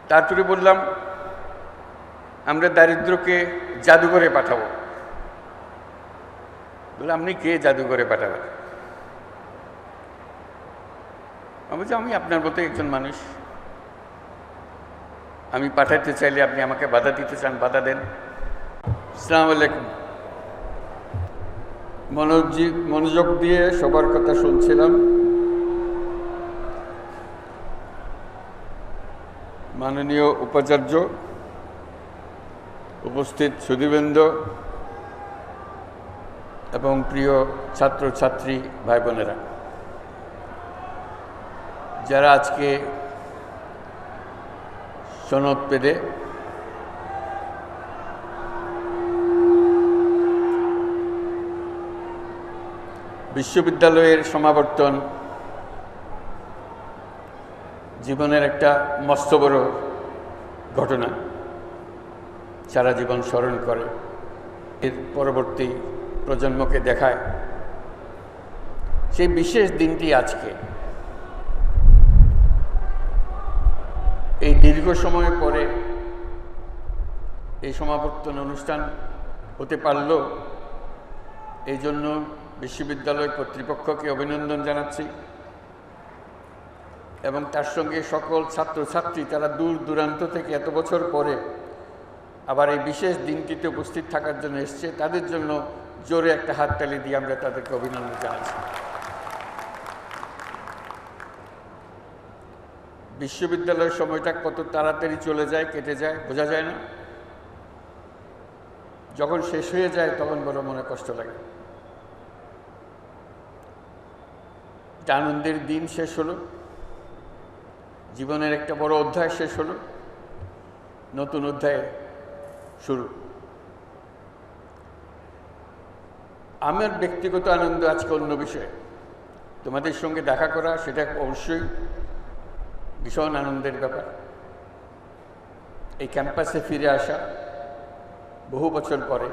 তারপরে বললাম আমরা দারিদ্রকে জাদুঘরে পাঠাবো। বললাম আপনি কে জাদুঘরে পাঠাবেন? আমি বলছি আমি আপনার মতো একজন মানুষ, আমি পাঠাতে চাইলে আপনি আমাকে বাধা দিতে চান, বাধা দেন। আসসালামু আলাইকুম। মনোযোগ দিয়ে সবার কথা শুনছিলাম। মাননীয় উপাচার্য, উপস্থিত সুধীবৃন্দ এবং প্রিয় ছাত্রছাত্রী ভাই বোনেরা, যারা আজকে সনদ পেতে বিশ্ববিদ্যালয়ের সমাবর্তন জীবনের একটা মস্ত বড় ঘটনা, সারা জীবন স্মরণ করে, এর পরবর্তী প্রজন্মকে দেখায়। সেই বিশেষ দিনটি আজকে, এই দীর্ঘ সময় পরে এই সমাবর্তন অনুষ্ঠান হতে পারল, এই জন্য বিশ্ববিদ্যালয় কর্তৃপক্ষকে অভিনন্দন জানাচ্ছি এবং তার সঙ্গে সকল ছাত্রছাত্রী, তারা দূর দূরান্ত থেকে এত বছর পরে আবার এই বিশেষ দিনটিতে উপস্থিত থাকার জন্য এসছে, তাদের জন্য জোরে একটা হাততালি দিয়ে আমরা তাদেরকে অভিনন্দন জানাচ্ছি। বিশ্ববিদ্যালয়ের সময়টা কত তাড়াতাড়ি চলে যায়, কেটে যায়, বোঝা যায় না। যখন শেষ হয়ে যায় তখন বড় মনে কষ্ট লাগে। একটা আনন্দের দিন শেষ হলো, জীবনের একটা বড় অধ্যায় শেষ হলো, নতুন অধ্যায় শুরু। আমার ব্যক্তিগত আনন্দ আজকে অন্য বিষয়। তোমাদের সঙ্গে দেখা করা সেটা অবশ্যই ভীষণ আনন্দের ব্যাপার। এই ক্যাম্পাসে ফিরে আসা বহু বছর পরে,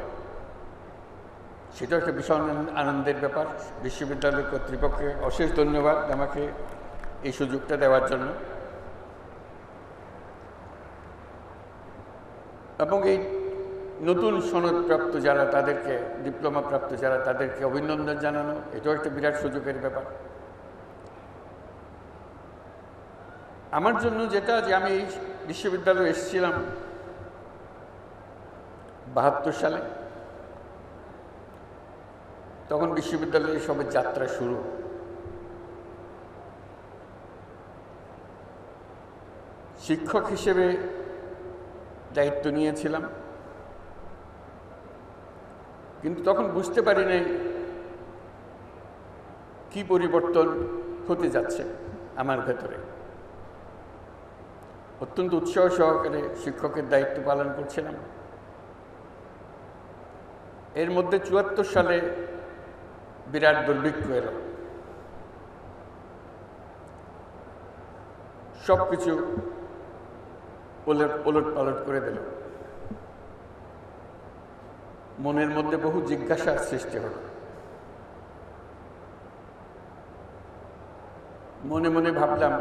সেটাও একটা ভীষণ আনন্দের ব্যাপার। বিশ্ববিদ্যালয় কর্তৃপক্ষকে অশেষ ধন্যবাদ আমাকে এই সুযোগটা দেওয়ার জন্য। এবং এই নতুন সনদপ্রাপ্ত যারা, তাদেরকে ডিপ্লোমা প্রাপ্ত যারা, তাদেরকে অভিনন্দন জানানো, এটাও একটা বিরাট সুযোগের ব্যাপার। আমার জন্য যেটা, যে আমি এই বিশ্ববিদ্যালয়ে এসেছিলাম 72 সালে, তখন বিশ্ববিদ্যালয়ে সবের যাত্রা শুরু। শিক্ষক হিসেবে দায়িত্ব নিয়েছিলাম, কিন্তু তখন বুঝতে পারি নাই কি পরিবর্তন হতে যাচ্ছে আমার ভেতরে। অত্যন্ত উৎসাহ সহকারে শিক্ষকের দায়িত্ব পালন করছিলাম। এর মধ্যে 74 সালে বিরাট দুর্ভিক্ষ এলো, সব কিছু ওলট পালট করে দিল। মনের মধ্যে বহু জিজ্ঞাসার সৃষ্টি হল। মনে মনে ভাবলাম,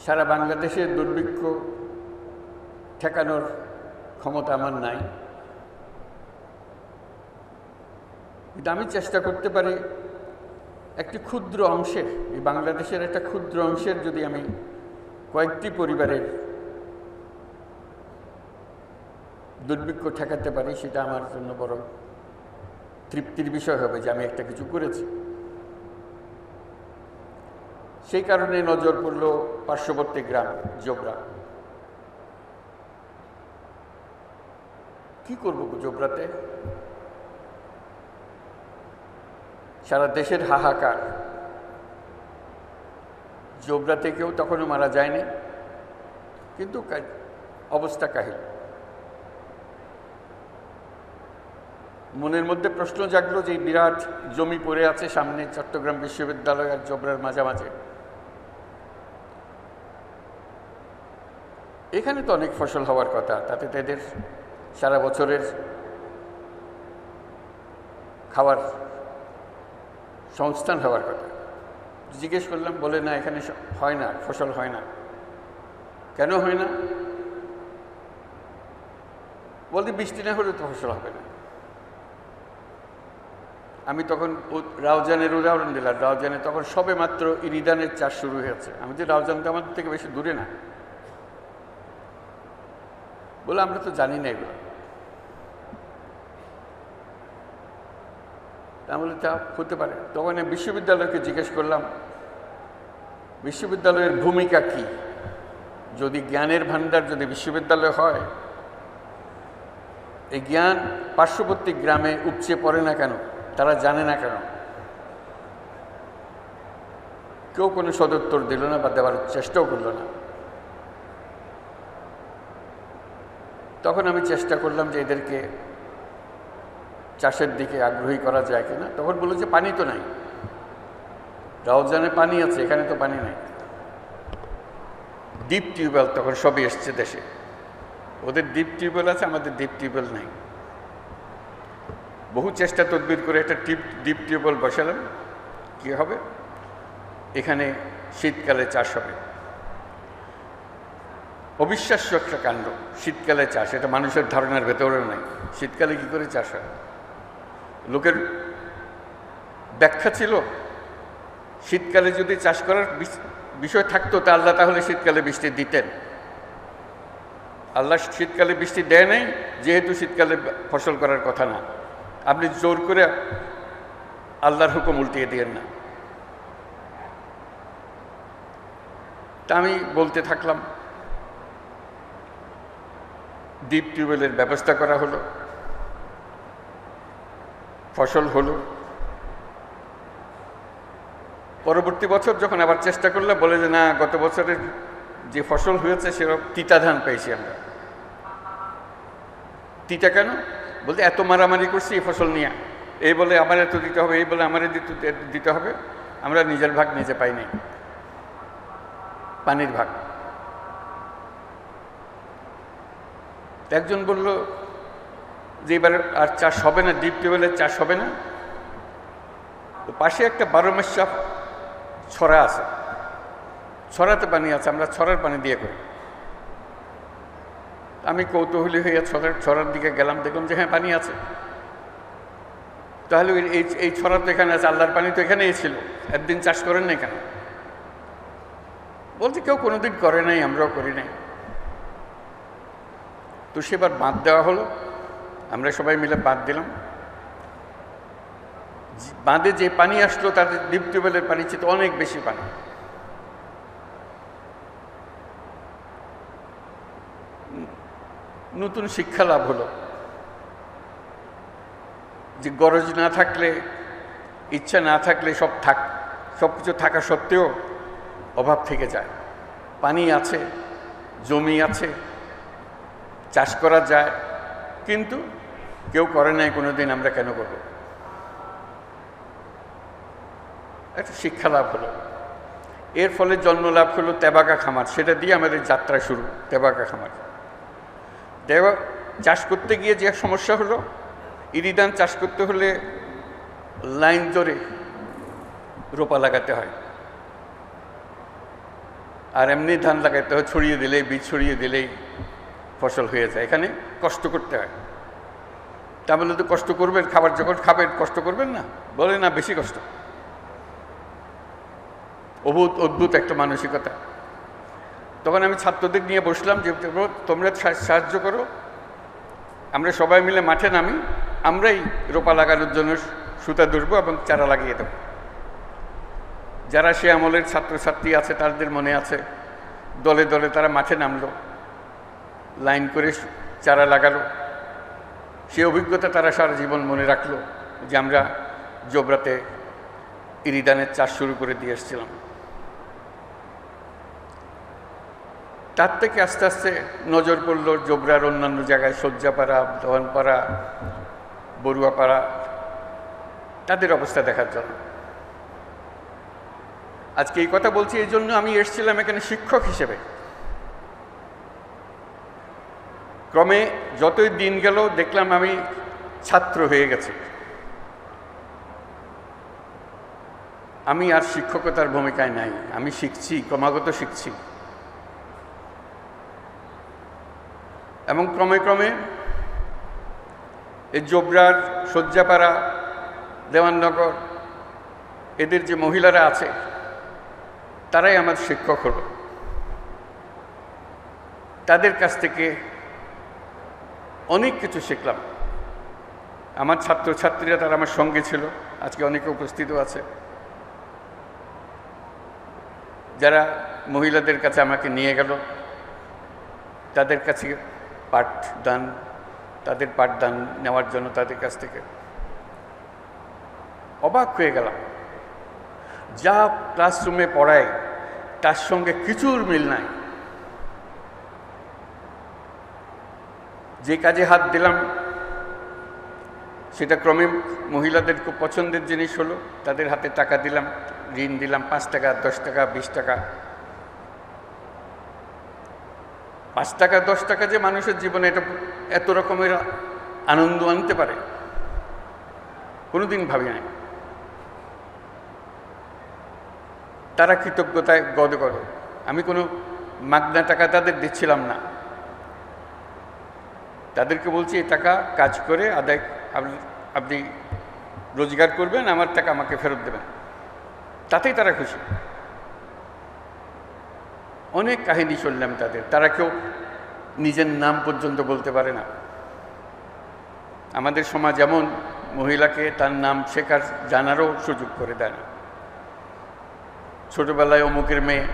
সারা বাংলাদেশের দুর্ভিক্ষ ঠেকানোর ক্ষমতা আমার নাই, কিন্তু আমি চেষ্টা করতে পারি একটি ক্ষুদ্র অংশের, এই বাংলাদেশের একটা ক্ষুদ্র অংশের যদি আমি কয়েকটি পরিবারের দুর্ভিক্ষ ঠেকাতে পারি, সেটা আমার জন্য বড় তৃপ্তির বিষয় হবে যে আমি একটা কিছু করেছি। সেই কারণে নজর পড়ল পার্শ্ববর্তী গ্রাম জোবরা। কি করব জোবরাতে? সারা দেশের হাহাকার, জোবরাতে কেউ তখনও মারা যায়নি, কিন্তু অবস্থা কাহিল। মনের মধ্যে প্রশ্ন জাগলো যে বিরাট জমি পড়ে আছে সামনে, চট্টগ্রাম বিশ্ববিদ্যালয় আর জোবরার মাঝামাঝি। এখানে তো অনেক ফসল হওয়ার কথা, তাতে তাদের সারা বছরের খাওয়ার সংস্থান হওয়ার কথা। জিজ্ঞেস করলাম, বলে না এখানে হয় না, ফসল হয় না। কেন হয় না? বলতে বৃষ্টি না হলে তো ফসল হবে না। আমি তখন রাউজানের উদাহরণ দিলাম। রাউজানে তখন সবে মাত্র ইরিদানের চাষ শুরু হয়েছে। আমি যে রাউজান তো আমাদের থেকে বেশি দূরে না। বলে আমরা তো জানি না এগুলো। তা বলে তা হতে পারে। তখন আমি বিশ্ববিদ্যালয়কে জিজ্ঞেস করলাম, বিশ্ববিদ্যালয়ের ভূমিকা কি? যদি জ্ঞানের ভাণ্ডার যদি বিশ্ববিদ্যালয় হয়, এই জ্ঞান পার্শ্ববর্তী গ্রামে উপচে পড়ে না কেন? তারা জানে না কেন? কেউ কোনো সদুত্তর দিল না বা দেওয়ার চেষ্টাও করল না। তখন আমি চেষ্টা করলাম যে এদেরকে চাষের দিকে আগ্রহী করা যায় কিনা। তখন বলল যে পানি তো নাই। রাউজানে পানি আছে, এখানে তো পানি নাই। ডিপ টিউবওয়েল তখন সবই এসছে দেশে। ওদের ডিপ টিউবওয়েল আছে, আমাদের ডিপ টিউবওয়েল নাই। বহু চেষ্টা তদবির করে একটা ডিপ টিউবওয়েল বসালাম। কি হবে? এখানে শীতকালে চাষ হবে। অবিশ্বাস্য একটা কাণ্ড, শীতকালে চাষ। এটা মানুষের ধারণার ভেতরেও নাই। শীতকালে কি করে চাষ হয়? লোকের ব্যাখ্যা ছিল, শীতকালে যদি চাষ করার বিষয় থাকতো তা আল্লাহ তাহলে শীতকালে বৃষ্টি দিতেন। আল্লাহ শীতকালে বৃষ্টি দেয় নাই, যেহেতু শীতকালে ফসল করার কথা না। আপনি জোর করে আল্লাহর হুকুম উল্টিয়ে দিয়েন না। তা আমি বলতে থাকলাম। ডিপ টিউবওয়েলের ব্যবস্থা করা হলো, ফসল হলো। পরবর্তী বছর যখন আবার চেষ্টা করলে, বলে যে না, গত বছরের যে ফসল হয়েছে সেরকম তিতা ধান পেয়েছি আমরা। তিতা কেন? বলতে এত মারামারি করছি এই ফসল নিয়ে, এই বলে আমার এত দিতে হবে, এই বলে আমার দিতে হবে, আমরা নিজের ভাগ নিজে পাই নাই, পানির ভাগ। একজন বলল যে এবার আর চাষ হবে না, ডিপ টিউবওয়েলের চাষ হবে না। তো পাশে একটা 12 মাসা ছড়া আছে, ছড়াতে পানি আছে, আমরা ছড়ার পানি দিয়ে করি। আমি কৌতূহলী হয়ে ছড়ার দিকে গেলাম, দেখলাম যে হ্যাঁ পানি আছে। তাহলে এই ছড়া তো এখানে আছে, আল্লাহর পানি তো এখানেই ছিল, একদিন চাষ করেন না কেন? বলছে কেউ কোনোদিন করে নাই, আমরাও করি নাই। তো সেবার বাঁধ দেওয়া হলো, আমরা সবাই মিলে বাঁধ দিলাম। বাঁধে যে পানি আসলো তাদের ডিপ টিউবওয়েলের পানি চেয়ে অনেক বেশি পানি। নতুন শিক্ষা লাভ হলো যে গরজ না থাকলে, ইচ্ছা না থাকলে সব কিছু থাকা সত্ত্বেও অভাব থেকে যায়। পানি আছে, জমি আছে, চাষ করা যায়, কিন্তু কেউ করে নাই কোনোদিন, আমরা কেন করব? একটা শিক্ষা লাভ হলো। এর ফলে জন্ম লাভ হলো তেবাকা খামার। সেটা দিয়ে আমাদের যাত্রা শুরু, তেবাকা খামার। চাষ করতে গিয়ে যে সমস্যা হলো, ইরিধান চাষ করতে হলে লাইন ধরে রোপা লাগাতে হয়, আর এমনি ধান লাগাতে হয়, ছড়িয়ে দিলেই, বীজ ছড়িয়ে দিলেই ফসল হয়ে যায়। এখানে কষ্ট করতে হয়। তা বলে তো কষ্ট করবেন, খাবার যখন খাবেন কষ্ট করবেন না? বলে না, বেশি কষ্ট। অদ্ভুত একটা মানসিকতা। তখন আমি ছাত্রদের নিয়ে বসলাম যে তোমরা সাহায্য করো, আমরা সবাই মিলে মাঠে নামি, আমরাই রোপা লাগানোর জন্য সুতা ধরবো এবং চারা লাগিয়ে দেব। যারা সে আমলের ছাত্রছাত্রী আছে তাদের মনে আছে, দলে দলে তারা মাঠে নামলো, লাইন করে চারা লাগালো। সে অভিজ্ঞতা তারা সারা জীবন মনে রাখলো যে আমরা জোবরাতে ইরিধানের চাষ শুরু করে দিয়ে এসেছিলাম। তার থেকে আস্তে আস্তে নজর পড়ল জোবরার অন্যান্য জায়গায়, সজ্জাপাড়া, ধনপাড়া, বড়ুয়াপাড়া, তাদের অবস্থা দেখার জন্য। আজকে এই কথা বলছি এই জন্য, আমি এসেছিলাম এখানে শিক্ষক হিসেবে। ক্রমে যতই দিন গেল দেখলাম আমি ছাত্র হয়ে গেছি। আমি আর শিক্ষকতার ভূমিকায় নাই, আমি শিখছি, ক্রমাগত শিখছি। এবং ক্রমে ক্রমে এই জোবরার, শয্যাপাড়া, দেওয়াননগর এদের যে মহিলারা আছে তারাই আমার শিক্ষক হলো। তাদের কাছ থেকে অনেক কিছু শিখলাম। আমার ছাত্রছাত্রীরা তারা আমার সঙ্গে ছিল, আজকে অনেকে উপস্থিত আছে, যারা মহিলাদের কাছে আমাকে নিয়ে গেল, তাদের কাছে তাদের পাঠদান নেওয়ার জন্য তাদের কাছ থেকে অবাক হয়ে গেলাম। যা ক্লাসরুমে পড়ায় তার সঙ্গে কিছুর মিল নাই। যে কাজে হাত দিলাম সেটা ক্রমে মহিলাদের খুব পছন্দের জিনিস হলো। তাদের হাতে টাকা দিলাম, ঋণ দিলাম, 5 টাকা, 10 টাকা, 20 টাকা। 5 টাকা 10 টাকা যে মানুষের জীবনে এটা এত রকমের আনন্দ আনতে পারে কোনোদিন ভাবি নাই। তারা কৃতজ্ঞতায় গদগদ। আমি কোনো মাগনা টাকা তাদের দিচ্ছিলাম না, তাদেরকে বলছি এই টাকা কাজ করে আপনি রোজগার করবেন, আমার টাকা আমাকে ফেরত দেবেন, তাতেই তারা খুশি। অনেক কাহিনী শুনলাম তাদের। তারা কেউ নিজের নাম পর্যন্ত বলতে পারে না। আমাদের সমাজ এমন, মহিলাকে তার নাম শেখার জানারও সুযোগ করে দেয় না। ছোটবেলায় অমুকের মেয়ে,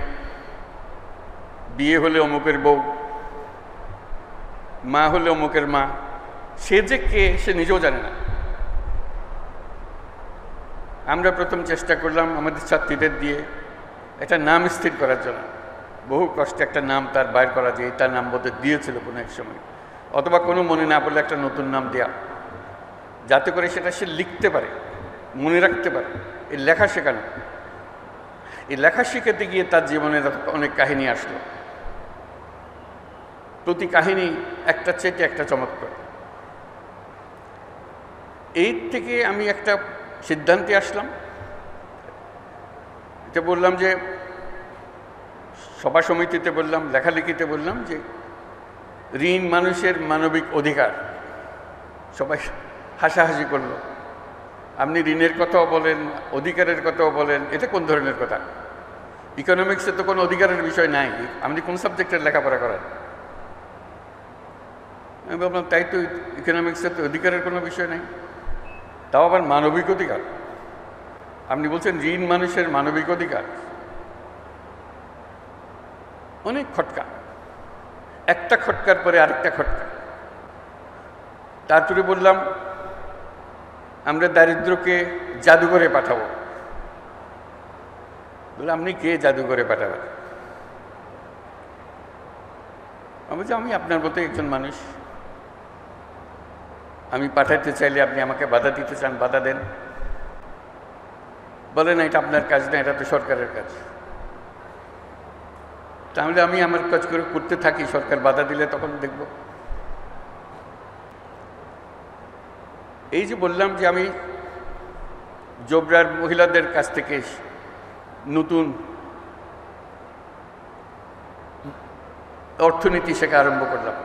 বিয়ে হলে অমুকের বউ, মা হলে অমুকের মা, সে যে কে সে নিজেও জানে না। আমরা প্রথম চেষ্টা করলাম আমাদের ছাত্রীদের দিয়ে একটা নাম স্থির করার জন্য। বহু কষ্টে একটা নাম তার বাইর করা, যে তার নাম বোধহয় দিয়েছিল কোনো এক সময়, অথবা কোনো মনে না পড়লে একটা নতুন নাম দেয়া, যাতে করে সেটা সে লিখতে পারে, মনে রাখতে পারে। এই লেখা শেখানো, এই লেখা শিখাতে গিয়ে তার জীবনে অনেক কাহিনী আসলো। প্রতি কাহিনী একটা চেটে একটা চমৎকার। এই থেকে আমি একটা সিদ্ধান্তে আসলাম। এটা বললাম যে সভা সমিতিতে বললাম, লেখালেখিতে বললাম যে ঋণ মানুষের মানবিক অধিকার। সবাই হাসাহাসি করলো। আপনি ঋণের কথাও বলেন, অধিকারের কথাও বলেন, এটা কোন ধরনের কথা? ইকোনমিক্সে তো কোনো অধিকারের বিষয় নাই, আপনি কোন সাবজেক্টের লেখাপড়া করেন? আমি ভাবলাম তাই তো, ইকোনমিক্সে তো অধিকারের কোনো বিষয় নেই, তাও আবার মানবিক অধিকার। আপনি বলছেন ঋণ মানুষের মানবিক অধিকার। অনেক খটকা, একটা খটকার পরে আরেকটা খটকা। তারপরে বললাম আমরা দারিদ্রকে জাদুঘরে পাঠাবো। বললাম আপনি কে জাদুঘরে পাঠাবেন? আমি বলছি আমি আপনার মতো একজন মানুষ, আমি পাঠাতে চাইলে আপনি আমাকে বাধা দিতে চান, বাধা দেন। বলে না এটা আপনার কাজ না, এটা তো সরকারের কাজ। তাহলে আমি আমার কাজ করতে থাকি, সরকার বাধা দিলে তখন দেখব। এই যে বললাম যে আমি জোবরার মহিলাদের কাছ থেকে নতুন অর্থনীতি শেখা আরম্ভ করলাম,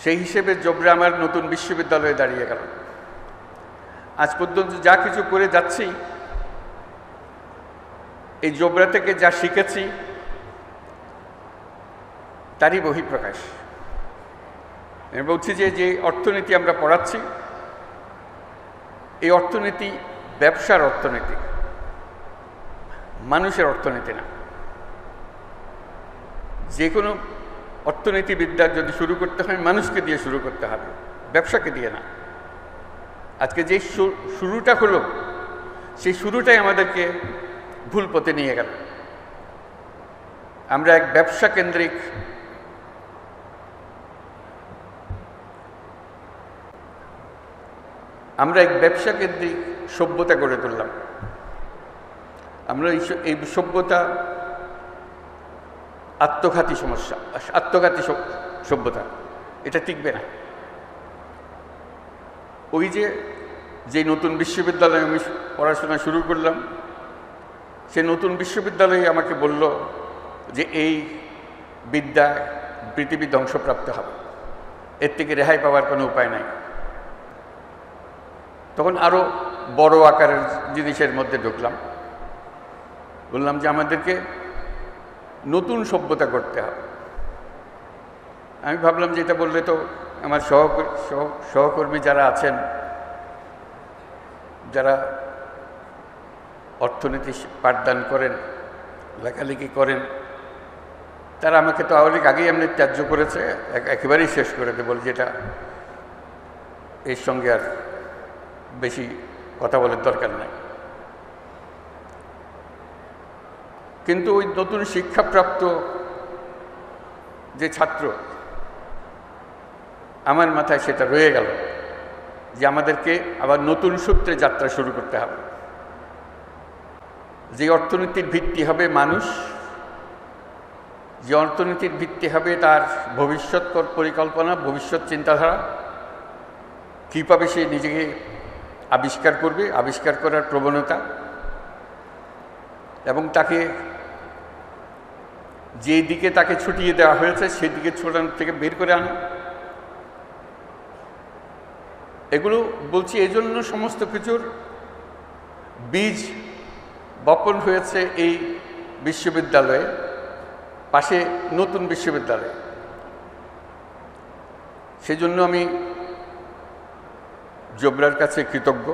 সেই হিসেবে জোবরা আমার নতুন বিশ্ববিদ্যালয়ে দাঁড়িয়ে গেল। আজ পর্যন্ত যা কিছু করে যাচ্ছি, এই জোবরা থেকে যা শিখেছি তারই বহিঃপ্রকাশ। আমি বলছি যে অর্থনীতি আমরা পড়াচ্ছি, এই অর্থনীতি ব্যবসার অর্থনীতি, মানুষের অর্থনীতি না। যে কোনো অর্থনীতিবিদ্যা যদি শুরু করতে হয় মানুষকে দিয়ে শুরু করতে হবে, ব্যবসাকে দিয়ে না। আজকে যে শুরুটা হলো, সেই শুরুটাই আমাদেরকে ভুল পথে নিয়ে গেল। আমরা এক ব্যবসা কেন্দ্রিক সভ্যতা গড়ে তুললাম। আমরা এই সভ্যতা আত্মঘাতী সভ্যতা, এটা টিকবে না। ওই যে যে নতুন বিশ্ববিদ্যালয়ে আমি পড়াশোনা শুরু করলাম, সে নতুন বিশ্ববিদ্যালয়ে আমাকে বলল যে এই বিদ্যায় পৃথিবী ধ্বংসপ্রাপ্ত হবে, এর থেকে রেহাই পাওয়ার কোনো উপায় নাই। তখন আরও বড় আকারের জিনিসের মধ্যে ঢুকলাম, বললাম যে আমাদেরকে নতুন সভ্যতা করতে হবে। আমি ভাবলাম যে এটা বললে তো আমার সহকর্মী যারা আছেন, যারা অর্থনীতি পাঠদান করেন, লেখালেখি করেন, তারা আমাকে তো অনেক আগেই এমনি ত্যায্য করেছে, একেবারেই শেষ করে দেবে, বলে যেটা এর সঙ্গে আর বেশি কথা বলার দরকার নাই। কিন্তু ওই নতুন শিক্ষাপ্রাপ্ত যে ছাত্র, আমার মাথায় সেটা রয়ে গেল যে আমাদেরকে আবার নতুন সূত্রে যাত্রা শুরু করতে হবে। যে অর্থনীতির ভিত্তি হবে মানুষ, যে অর্থনীতির ভিত্তি হবে তার ভবিষ্যৎ পরিকল্পনা, ভবিষ্যৎ চিন্তাধারা, কীভাবে সে নিজেকে আবিষ্কার করবে, আবিষ্কার করার প্রবণতা, এবং তাকে যে দিকে তাকে ছুটিয়ে দেওয়া হয়েছে সেদিকে ছোটানোর থেকে বের করে আনা। এগুলো বলছি এই জন্য সমস্ত কিছুর বীজ বপন হয়েছে এই বিশ্ববিদ্যালয়ে, পাশে নতুন বিশ্ববিদ্যালয়। সেজন্য আমি জোবরার কাছে কৃতজ্ঞ।